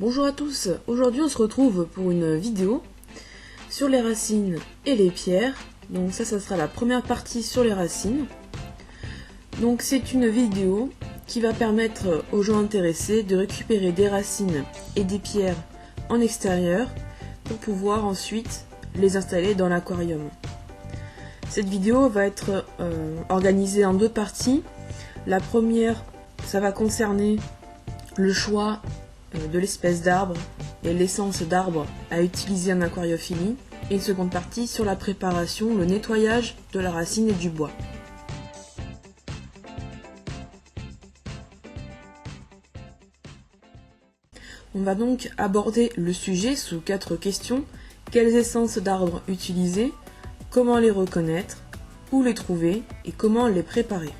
Bonjour à tous, aujourd'hui on se retrouve pour une vidéo sur les racines et les pierres. Donc ça sera la première partie sur les racines. Donc c'est une vidéo qui va permettre aux gens intéressés de récupérer des racines et des pierres en extérieur pour pouvoir ensuite les installer dans l'aquarium. Cette vidéo va être organisée en deux parties. La première, ça va concerner le choix de l'espèce d'arbre et l'essence d'arbre à utiliser en aquariophilie, et une seconde partie sur la préparation, le nettoyage de la racine et du bois. On va donc aborder le sujet sous 4 questions. Quelles essences d'arbres utiliser, comment les reconnaître, où les trouver et comment les préparer.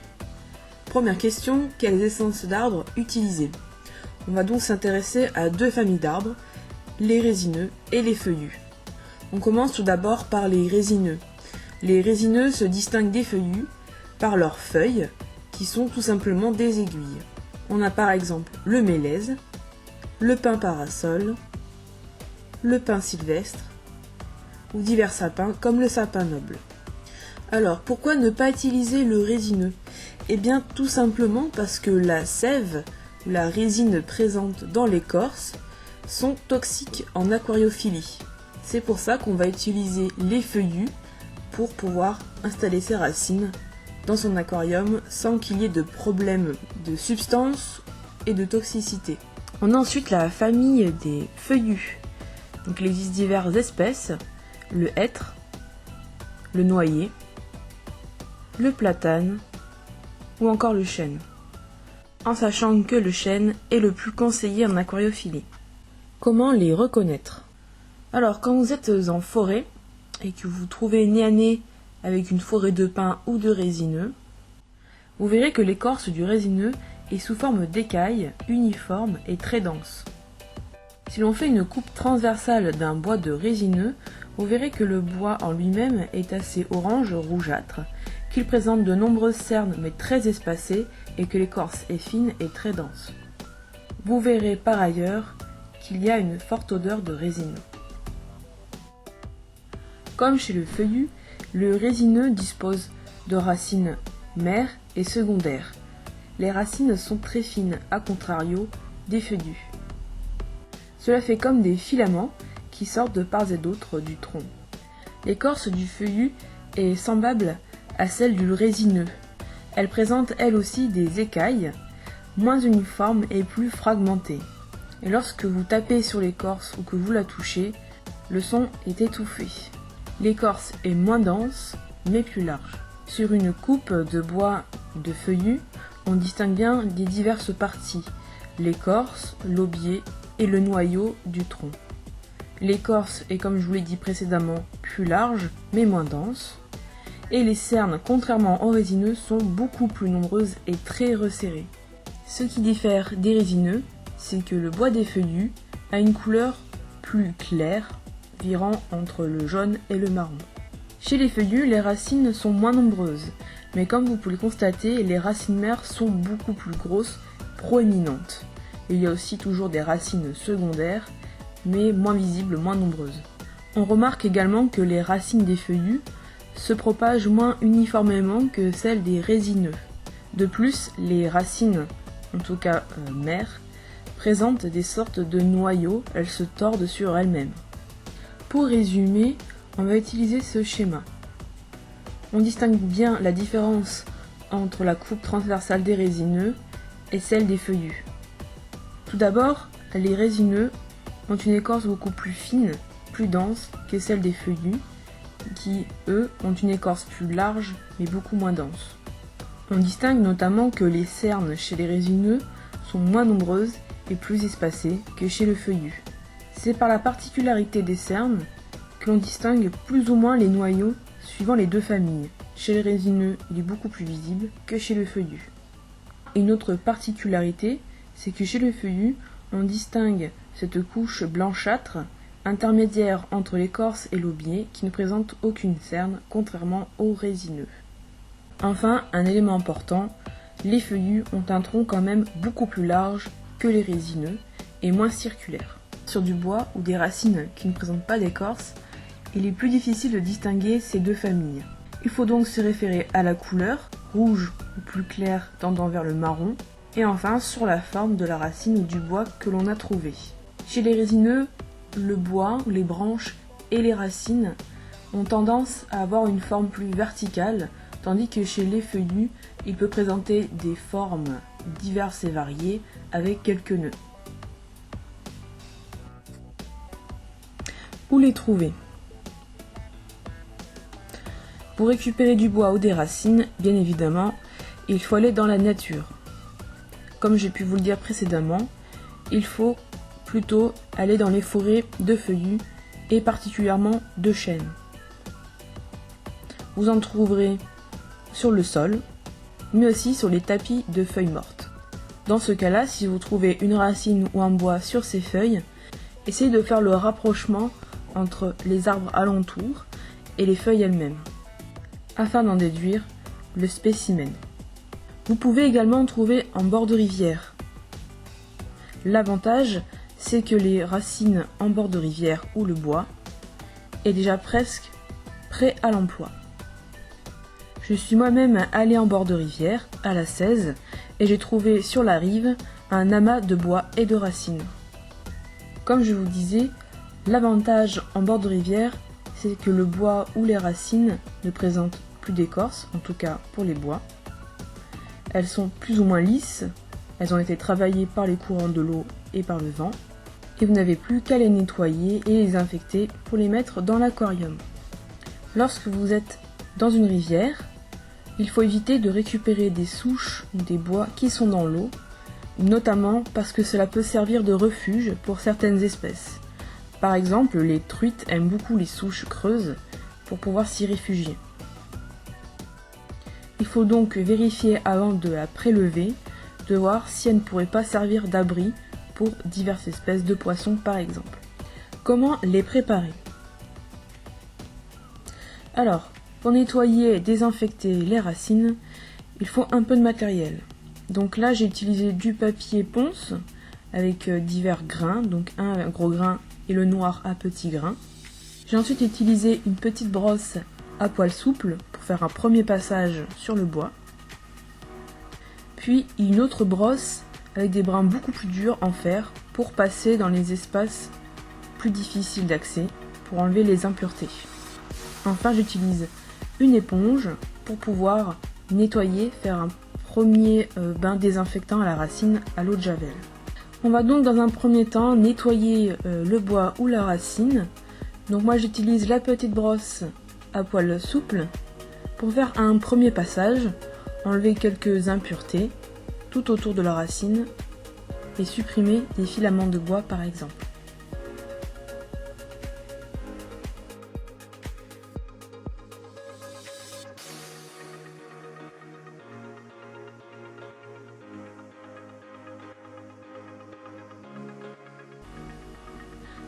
Première question, quelles essences d'arbres utiliser? On va donc s'intéresser à deux familles d'arbres, les résineux et les feuillus. On commence tout d'abord par les résineux. Les résineux se distinguent des feuillus par leurs feuilles, qui sont tout simplement des aiguilles. On a par exemple le mélèze, le pin parasol, le pin sylvestre, ou divers sapins comme le sapin noble. Alors, pourquoi ne pas utiliser le résineux? Eh bien, tout simplement parce que la sève ou la résine présente dans l'écorce sont toxiques en aquariophilie. C'est pour ça qu'on va utiliser les feuillus pour pouvoir installer ses racines dans son aquarium sans qu'il y ait de problème de substance et de toxicité. On a ensuite la famille des feuillus. Donc il existe diverses espèces, le hêtre, le noyer, le platane ou encore le chêne, en sachant que le chêne est le plus conseillé en aquariophilie. Comment les reconnaître? Alors, quand vous êtes en forêt et que vous trouvez nez à nez avec une forêt de pins ou de résineux, vous verrez que l'écorce du résineux est sous forme d'écaille, uniforme et très dense. Si l'on fait une coupe transversale d'un bois de résineux, vous verrez que le bois en lui-même est assez orange rougeâtre, qu'il présente de nombreuses cernes mais très espacées et que l'écorce est fine et très dense. Vous verrez par ailleurs qu'il y a une forte odeur de résineux. Comme chez le feuillu, le résineux dispose de racines mères et secondaires. Les racines sont très fines, à contrario des feuillus. Cela fait comme des filaments qui sortent de part et d'autre du tronc. L'écorce du feuillu est semblable à celle du résineux. Elle présente elle aussi des écailles, moins uniformes et plus fragmentées. Et lorsque vous tapez sur l'écorce ou que vous la touchez, le son est étouffé. L'écorce est moins dense, mais plus large. Sur une coupe de bois de feuillu, on distingue bien les diverses parties, l'écorce, l'aubier et le noyau du tronc. L'écorce est, comme je vous l'ai dit précédemment, plus large, mais moins dense. Et les cernes, contrairement aux résineux, sont beaucoup plus nombreuses et très resserrées. Ce qui diffère des résineux, c'est que le bois des feuillus a une couleur plus claire, virant entre le jaune et le marron. Chez les feuillus, les racines sont moins nombreuses, mais comme vous pouvez le constater, les racines mères sont beaucoup plus grosses, proéminentes. Il y a aussi toujours des racines secondaires, mais moins visibles, moins nombreuses. On remarque également que les racines des feuillus se propagent moins uniformément que celles des résineux. De plus, les racines, en tout cas mères, présentent des sortes de noyaux, elles se tordent sur elles-mêmes. Pour résumer, on va utiliser ce schéma. On distingue bien la différence entre la coupe transversale des résineux et celle des feuillus. Tout d'abord, les résineux ont une écorce beaucoup plus fine, plus dense que celle des feuillus, qui, eux, ont une écorce plus large mais beaucoup moins dense. On distingue notamment que les cernes chez les résineux sont moins nombreuses et plus espacées que chez le feuillu. C'est par la particularité des cernes que l'on distingue plus ou moins les noyaux suivant les deux familles. Chez les résineux, il est beaucoup plus visible que chez le feuillu. Une autre particularité, c'est que chez le feuillu, on distingue cette couche blanchâtre intermédiaire entre l'écorce et l'aubier qui ne présente aucune cerne, contrairement aux résineux. Enfin, un élément important, les feuillus ont un tronc quand même beaucoup plus large que les résineux, et moins circulaire. Sur du bois ou des racines qui ne présentent pas d'écorce, il est plus difficile de distinguer ces deux familles. Il faut donc se référer à la couleur, rouge ou plus clair tendant vers le marron, et enfin sur la forme de la racine ou du bois que l'on a trouvé. Chez les résineux, le bois, les branches et les racines ont tendance à avoir une forme plus verticale, tandis que chez les feuillus, il peut présenter des formes diverses et variées avec quelques nœuds. Où les trouver? Pour récupérer du bois ou des racines, bien évidemment, il faut aller dans la nature. Comme j'ai pu vous le dire précédemment, il faut plutôt aller dans les forêts de feuillus et particulièrement de chênes. Vous en trouverez sur le sol, mais aussi sur les tapis de feuilles mortes. Dans ce cas-là, si vous trouvez une racine ou un bois sur ces feuilles, essayez de faire le rapprochement entre les arbres alentours et les feuilles elles-mêmes, afin d'en déduire le spécimen. Vous pouvez également en trouver en bord de rivière. L'avantage, c'est que les racines en bord de rivière ou le bois est déjà presque prêt à l'emploi. Je suis moi-même allée en bord de rivière, à la 16, et j'ai trouvé sur la rive un amas de bois et de racines. Comme je vous disais, l'avantage en bord de rivière, c'est que le bois ou les racines ne présentent plus d'écorce, en tout cas pour les bois. Elles sont plus ou moins lisses, elles ont été travaillées par les courants de l'eau et par le vent, et vous n'avez plus qu'à les nettoyer et les désinfecter pour les mettre dans l'aquarium. Lorsque vous êtes dans une rivière, il faut éviter de récupérer des souches ou des bois qui sont dans l'eau, notamment parce que cela peut servir de refuge pour certaines espèces. Par exemple, les truites aiment beaucoup les souches creuses pour pouvoir s'y réfugier. Il faut donc vérifier avant de la prélever, de voir si elle ne pourrait pas servir d'abri pour diverses espèces de poissons par exemple. Comment les préparer? Alors, pour nettoyer et désinfecter les racines, il faut un peu de matériel. Donc là, j'ai utilisé du papier ponce avec divers grains, donc un gros grain et le noir à petits grains. J'ai ensuite utilisé une petite brosse à poil souple pour faire un premier passage sur le bois. Puis une autre brosse avec des brins beaucoup plus durs en fer pour passer dans les espaces plus difficiles d'accès pour enlever les impuretés. Enfin, j'utilise une éponge pour pouvoir nettoyer, faire un premier bain désinfectant à la racine à l'eau de javel. On va donc dans un premier temps nettoyer le bois ou la racine. Donc moi j'utilise la petite brosse à poil souple pour faire un premier passage, enlever quelques impuretés tout autour de la racine et supprimer des filaments de bois par exemple.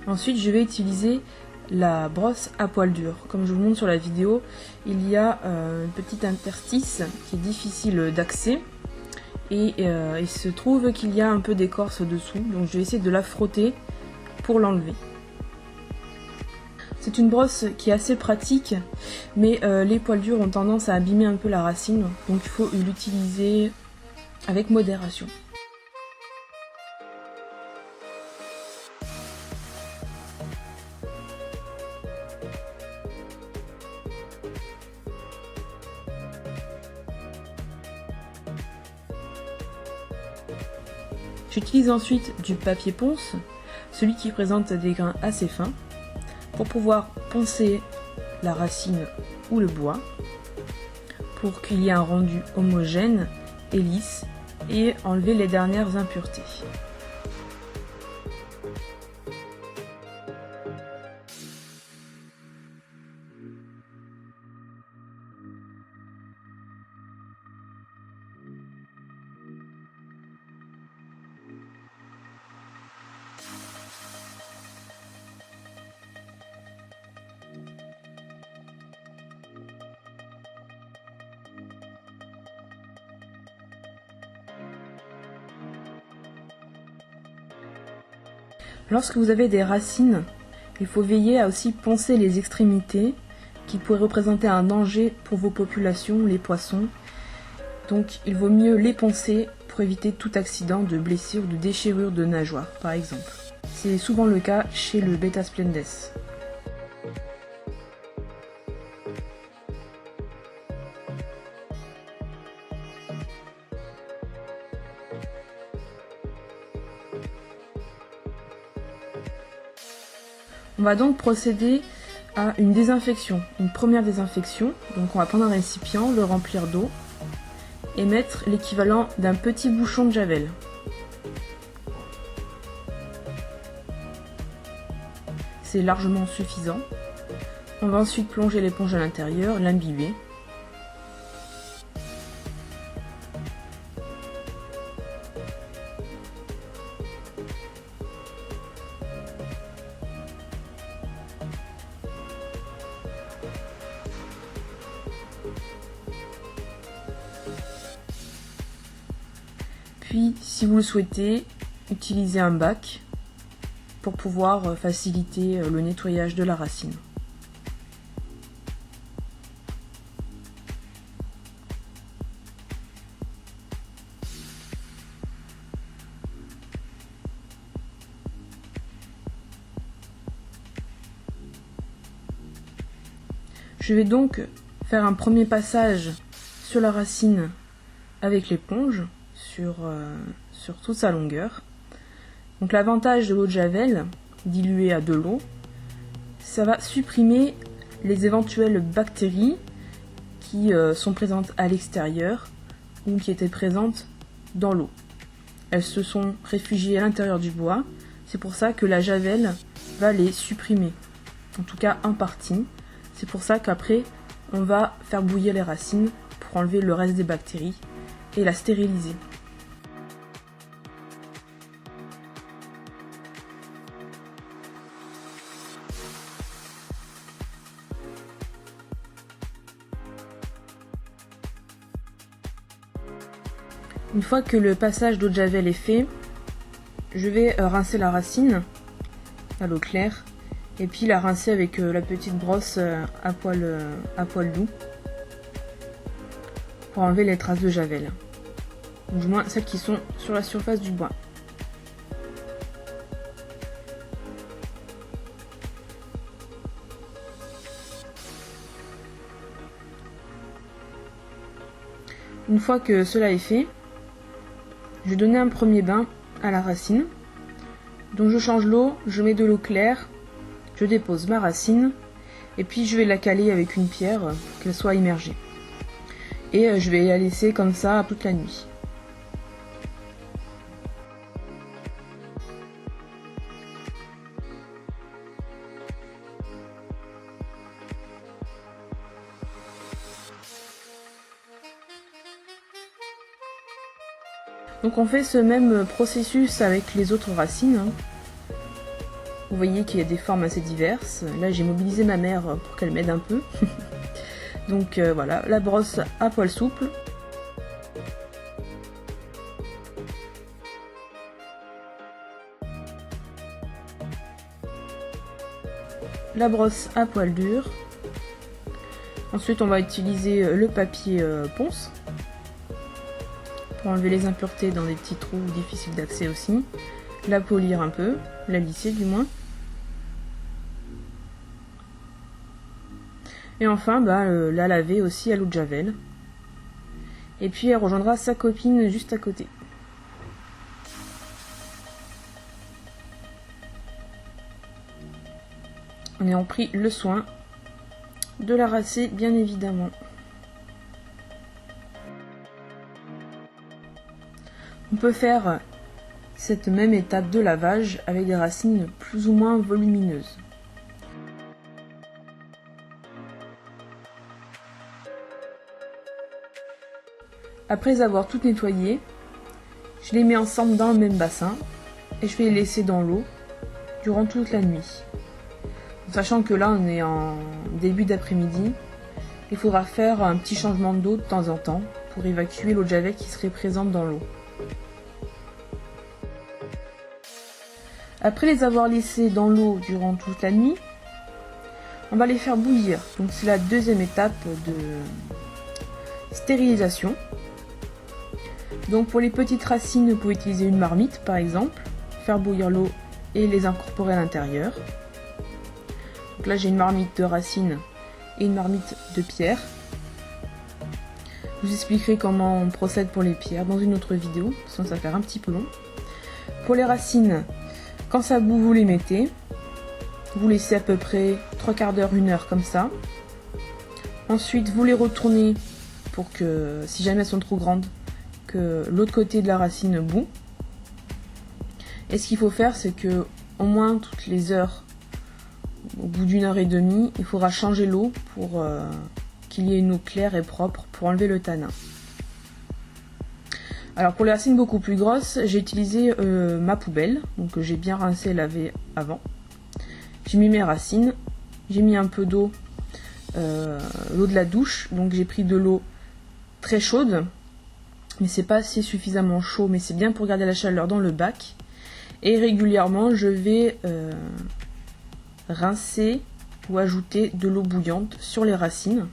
Ensuite, je vais utiliser la brosse à poil dur. Comme je vous montre sur la vidéo, il y a un petit interstice qui est difficile d'accès et il se trouve qu'il y a un peu d'écorce dessous, donc je vais essayer de la frotter pour l'enlever. C'est une brosse qui est assez pratique, mais les poils durs ont tendance à abîmer un peu la racine, donc il faut l'utiliser avec modération. J'utilise ensuite du papier ponce, celui qui présente des grains assez fins, pour pouvoir poncer la racine ou le bois, pour qu'il y ait un rendu homogène et lisse, et enlever les dernières impuretés. Lorsque vous avez des racines, il faut veiller à aussi poncer les extrémités qui pourraient représenter un danger pour vos populations, les poissons. Donc il vaut mieux les poncer pour éviter tout accident de blessure ou de déchirure de nageoire par exemple. C'est souvent le cas chez le Beta splendes. On va donc procéder à une désinfection, une première désinfection. Donc on va prendre un récipient, le remplir d'eau et mettre l'équivalent d'un petit bouchon de javel. C'est largement suffisant. On va ensuite plonger l'éponge à l'intérieur, l'imbiber. Puis, si vous le souhaitez, utilisez un bac pour pouvoir faciliter le nettoyage de la racine. Je vais donc faire un premier passage sur la racine avec l'éponge, sur toute sa longueur. Donc l'avantage de l'eau de javel diluée à de l'eau, ça va supprimer les éventuelles bactéries qui sont présentes à l'extérieur ou qui étaient présentes dans l'eau. Elles se sont réfugiées à l'intérieur du bois, c'est pour ça que la javel va les supprimer, en tout cas en partie. C'est pour ça qu'après on va faire bouillir les racines pour enlever le reste des bactéries et la stériliser. Une fois que le passage d'eau de javel est fait, je vais rincer la racine à l'eau claire et puis la rincer avec la petite brosse à poil doux pour enlever les traces de javel, ou du moins celles qui sont sur la surface du bois. Une fois que cela est fait, je vais donner un premier bain à la racine. Donc je change l'eau, je mets de l'eau claire, je dépose ma racine et puis je vais la caler avec une pierre pour qu'elle soit immergée. Et je vais la laisser comme ça toute la nuit. Donc on fait ce même processus avec les autres racines. Vous voyez qu'il y a des formes assez diverses. Là j'ai mobilisé ma mère pour qu'elle m'aide un peu. Donc voilà, la brosse à poil souple. La brosse à poil dur. Ensuite on va utiliser le papier ponce pour enlever les impuretés dans des petits trous difficiles d'accès aussi. La polir un peu, la lisser du moins. Et enfin la laver aussi à l'eau de javel. Et puis elle rejoindra sa copine juste à côté. En ayant pris le soin de la rincer bien évidemment. On peut faire cette même étape de lavage avec des racines plus ou moins volumineuses. Après avoir tout nettoyé, je les mets ensemble dans le même bassin et je vais les laisser dans l'eau durant toute la nuit. En sachant que là on est en début d'après-midi, il faudra faire un petit changement d'eau de temps en temps pour évacuer l'eau de javel qui serait présente dans l'eau. Après les avoir laissés dans l'eau durant toute la nuit, on va les faire bouillir. Donc c'est la deuxième étape de stérilisation. Donc pour les petites racines, vous pouvez utiliser une marmite par exemple, faire bouillir l'eau et les incorporer à l'intérieur. Donc là j'ai une marmite de racines et une marmite de pierre. Je vous expliquerai comment on procède pour les pierres dans une autre vidéo, sinon ça va faire un petit peu long. Pour les racines, quand ça bout, vous les mettez. Vous laissez à peu près 3/4 d'heure, 1 heure comme ça. Ensuite, vous les retournez pour que, si jamais elles sont trop grandes, que l'autre côté de la racine bout. Et ce qu'il faut faire, c'est que au moins toutes les heures, au bout d'1 heure et demie, il faudra changer l'eau pour qu'il y ait une eau claire et propre pour enlever le tanin. Alors pour les racines beaucoup plus grosses, j'ai utilisé ma poubelle, donc j'ai bien rincé et lavé avant. J'ai mis mes racines, j'ai mis un peu d'eau, l'eau de la douche, donc j'ai pris de l'eau très chaude, mais c'est pas assez suffisamment chaud, mais c'est bien pour garder la chaleur dans le bac. Et régulièrement je vais rincer ou ajouter de l'eau bouillante sur les racines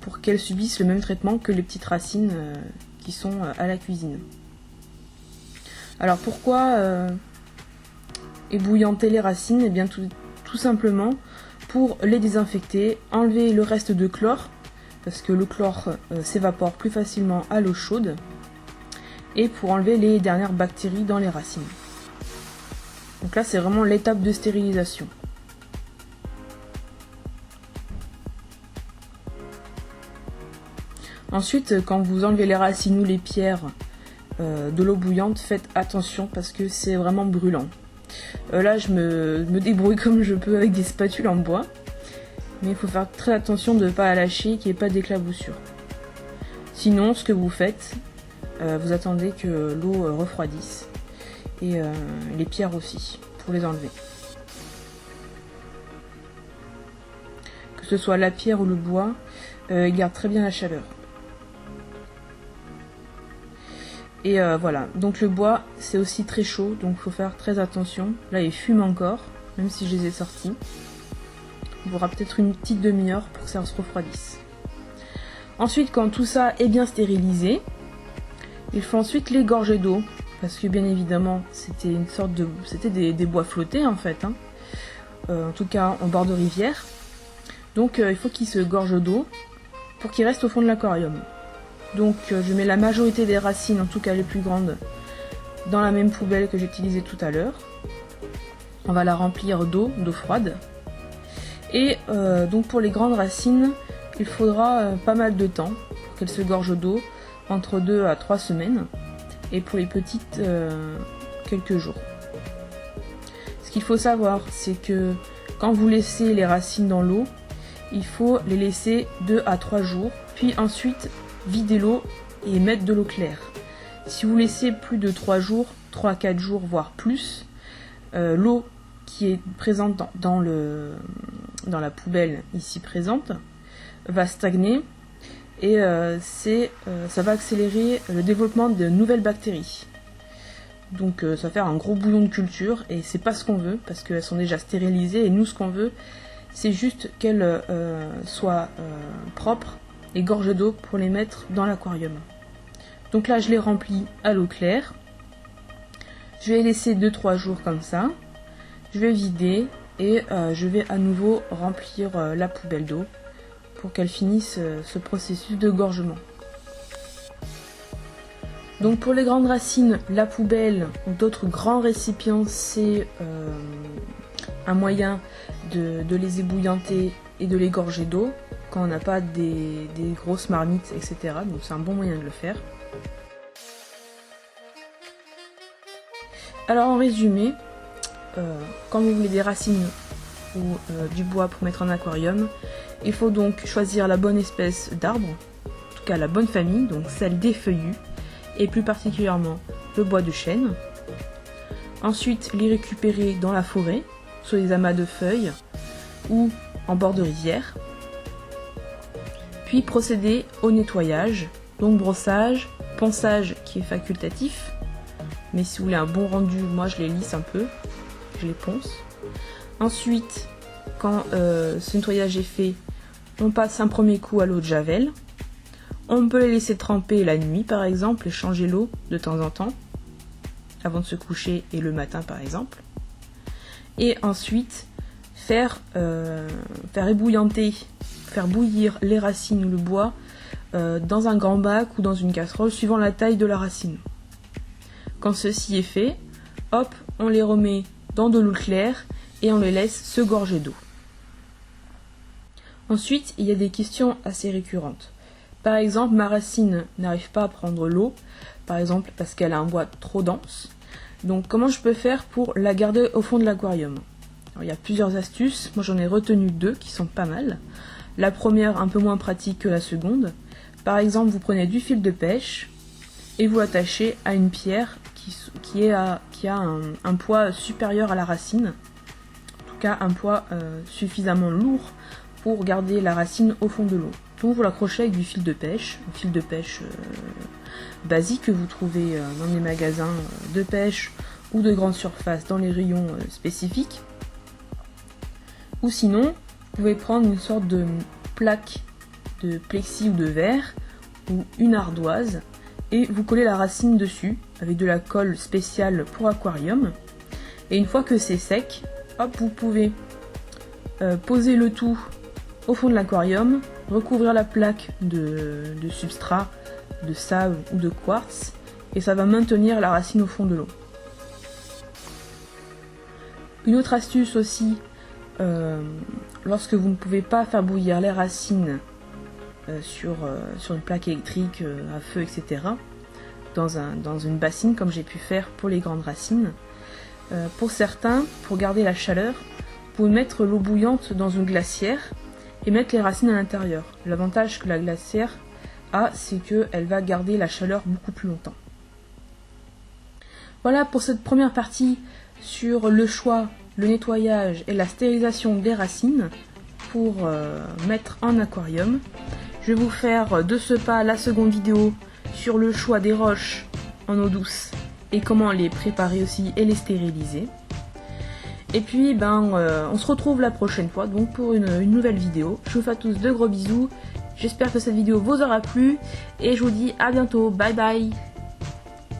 pour qu'elles subissent le même traitement que les petites racines qui sont à la cuisine. Alors pourquoi ébouillanter les racines? Eh bien tout simplement pour les désinfecter, enlever le reste de chlore, parce que le chlore s'évapore plus facilement à l'eau chaude, et pour enlever les dernières bactéries dans les racines. Donc là c'est vraiment l'étape de stérilisation. Ensuite, quand vous enlevez les racines ou les pierres de l'eau bouillante, faites attention parce que c'est vraiment brûlant. Là, je me débrouille comme je peux avec des spatules en bois, mais il faut faire très attention de ne pas la lâcher, qu'il n'y ait pas d'éclaboussure. Sinon, ce que vous faites, vous attendez que l'eau refroidisse et les pierres aussi, pour les enlever. Que ce soit la pierre ou le bois, il garde très bien la chaleur. Et voilà, donc le bois c'est aussi très chaud, donc il faut faire très attention. Là il fume encore, même si je les ai sortis. Il faudra peut-être une petite demi-heure pour que ça se refroidisse. Ensuite, quand tout ça est bien stérilisé, il faut ensuite les gorger d'eau, parce que bien évidemment c'était une sorte de, c'était des bois flottés en fait, hein. En tout cas en bord de rivière. Donc il faut qu'ils se gorgent d'eau pour qu'ils restent au fond de l'aquarium. Donc je mets la majorité des racines, en tout cas les plus grandes, dans la même poubelle que j'utilisais tout à l'heure. On va la remplir d'eau froide. Et donc pour les grandes racines, il faudra pas mal de temps pour qu'elles se gorgent d'eau, entre 2 à 3 semaines. Et pour les petites, quelques jours. Ce qu'il faut savoir, c'est que quand vous laissez les racines dans l'eau, il faut les laisser 2 à 3 jours, puis ensuite vider l'eau et mettre de l'eau claire. Si vous laissez plus de 3 jours, 3 à 4 jours, voire plus, l'eau qui est présente dans la poubelle ici présente va stagner et ça va accélérer le développement de nouvelles bactéries. Donc ça va faire un gros bouillon de culture et c'est pas ce qu'on veut parce qu'elles sont déjà stérilisées et nous ce qu'on veut c'est juste qu'elles soient propres et gorgées d'eau pour les mettre dans l'aquarium. Donc là je les remplis à l'eau claire, je vais les laisser 2-3 jours comme ça, je vais vider et je vais à nouveau remplir la poubelle d'eau pour qu'elle finisse ce processus de gorgement. Donc pour les grandes racines, la poubelle ou d'autres grands récipients, c'est un moyen de les ébouillanter et de les gorger d'eau quand on n'a pas des grosses marmites, etc. Donc c'est un bon moyen de le faire. Alors en résumé, quand vous voulez des racines ou du bois pour mettre en aquarium, il faut donc choisir la bonne espèce d'arbre, en tout cas la bonne famille, donc celle des feuillus, et plus particulièrement le bois de chêne. Ensuite, les récupérer dans la forêt, sur des amas de feuilles ou en bord de rivière. Puis procéder au nettoyage, donc brossage, ponçage qui est facultatif, mais si vous voulez un bon rendu, moi je les lisse un peu, je les ponce. Ensuite, quand ce nettoyage est fait, on passe un premier coup à l'eau de javel. On peut les laisser tremper la nuit par exemple et changer l'eau de temps en temps, avant de se coucher et le matin par exemple. Et ensuite, faire bouillir les racines ou le bois dans un grand bac ou dans une casserole suivant la taille de la racine. Quand ceci est fait, hop, on les remet dans de l'eau claire et on les laisse se gorger d'eau. Ensuite, il y a des questions assez récurrentes. Par exemple, ma racine n'arrive pas à prendre l'eau, par exemple parce qu'elle a un bois trop dense. Donc comment je peux faire pour la garder au fond de l'aquarium? Alors, il y a plusieurs astuces, moi j'en ai retenu 2 qui sont pas mal. La première un peu moins pratique que la seconde. Par exemple, vous prenez du fil de pêche et vous l'attachez à une pierre qui a un poids supérieur à la racine. En tout cas un poids suffisamment lourd pour garder la racine au fond de l'eau. Donc vous l'accrochez avec du fil de pêche, un fil de pêche basique que vous trouvez dans les magasins de pêche ou de grande surface dans les rayons spécifiques. Ou sinon, vous pouvez prendre une sorte de plaque de plexi ou de verre ou une ardoise et vous collez la racine dessus avec de la colle spéciale pour aquarium. Et une fois que c'est sec, hop, vous pouvez poser le tout au fond de l'aquarium, recouvrir la plaque de substrat, de sable ou de quartz, et ça va maintenir la racine au fond de l'eau. Une autre astuce aussi, lorsque vous ne pouvez pas faire bouillir les racines sur une plaque électrique à feu, etc., dans une bassine comme j'ai pu faire pour les grandes racines, pour certains, pour garder la chaleur, vous pouvez mettre l'eau bouillante dans une glacière et mettre les racines à l'intérieur. L'avantage que la glacière a, c'est qu'elle va garder la chaleur beaucoup plus longtemps. Voilà pour cette première partie sur le choix, le nettoyage et la stérilisation des racines pour mettre en aquarium. Je vais vous faire de ce pas la seconde vidéo sur le choix des roches en eau douce et comment les préparer aussi et les stériliser. Et puis on se retrouve la prochaine fois donc pour une nouvelle vidéo. Je vous fais à tous de gros bisous. J'espère que cette vidéo vous aura plu et je vous dis à bientôt. Bye bye.